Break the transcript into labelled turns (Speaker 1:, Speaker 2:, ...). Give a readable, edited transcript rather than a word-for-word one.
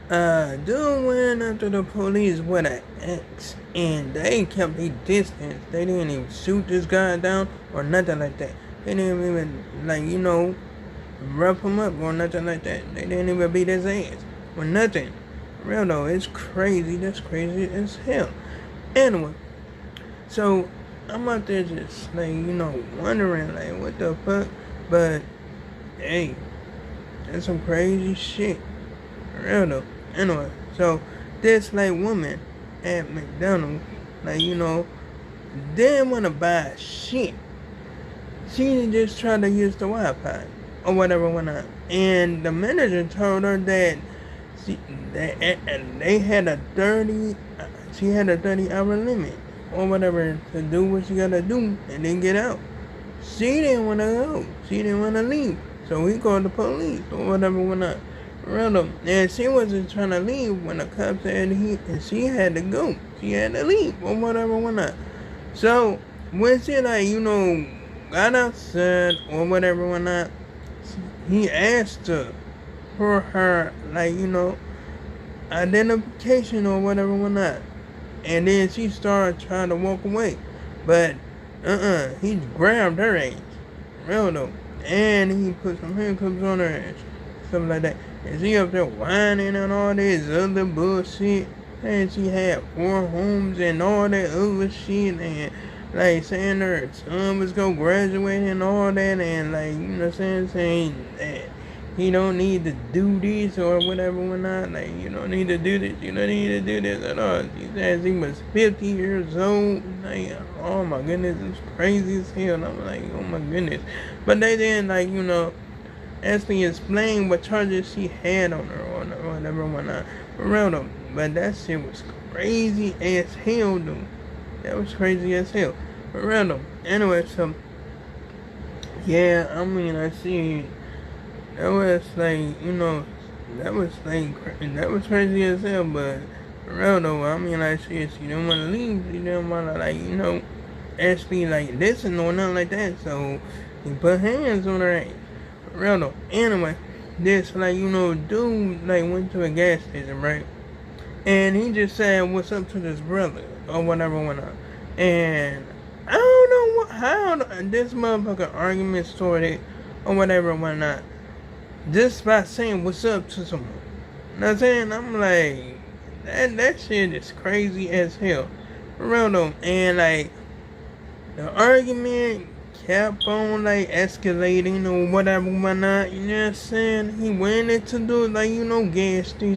Speaker 1: Dude went after the police with an axe, and they kept a distance. They didn't even shoot this guy down or nothing like that. They didn't even, rough him up or nothing like that. They didn't even beat his ass or nothing. Real though, it's crazy. That's crazy as hell. Anyway, so I'm out there just, wondering, what the fuck? But, hey, that's some crazy shit. Real though. Anyway, so this woman at McDonald's, didn't want to buy shit. She just tried to use the Wi-Fi or whatever whatnot. And the manager told her that she, they had a 30 she had a 30-hour limit or whatever to do what she gotta do and then get out. She didn't wanna go. She didn't wanna leave. So we called the police or whatever whatnot. Random. And she wasn't trying to leave when the cops said she had to go. She had to leave or whatever whatnot. So when she got outside or whatever whatnot, he asked her for her identification or whatever whatnot. And then she started trying to walk away. But he grabbed her ass. Real though. And he put some handcuffs on her ass. Something like that. And she up there whining and all this other bullshit. And she had 4 homes and all that other shit. And saying her son was gonna graduate and all that. And saying that he don't need to do this or whatever whatnot. You don't need to do this. You don't need to do this at all. She said he was 50 years old. Oh my goodness, it's crazy as hell. And I'm like, oh my goodness. But they didn't actually explain what charges she had on her or whatever whatnot. For real though. But that shit was crazy as hell though. That was crazy as hell. For real though. Anyway, so yeah, I see that was that was crazy as hell, but for real though, she didn't wanna leave, she didn't wanna actually listen or nothing like that, so he put hands on her ass. For real though. Anyway, this dude went to a gas station, right? And he just said what's up to this brother or whatever went on. And I don't know how this motherfucker argument started or whatever whatnot. Just by saying what's up to someone. You know what I'm saying? I'm like, that shit is crazy as hell. For real though. And the argument kept on escalating or whatever whatnot. You know what I'm saying? He went into the gas station.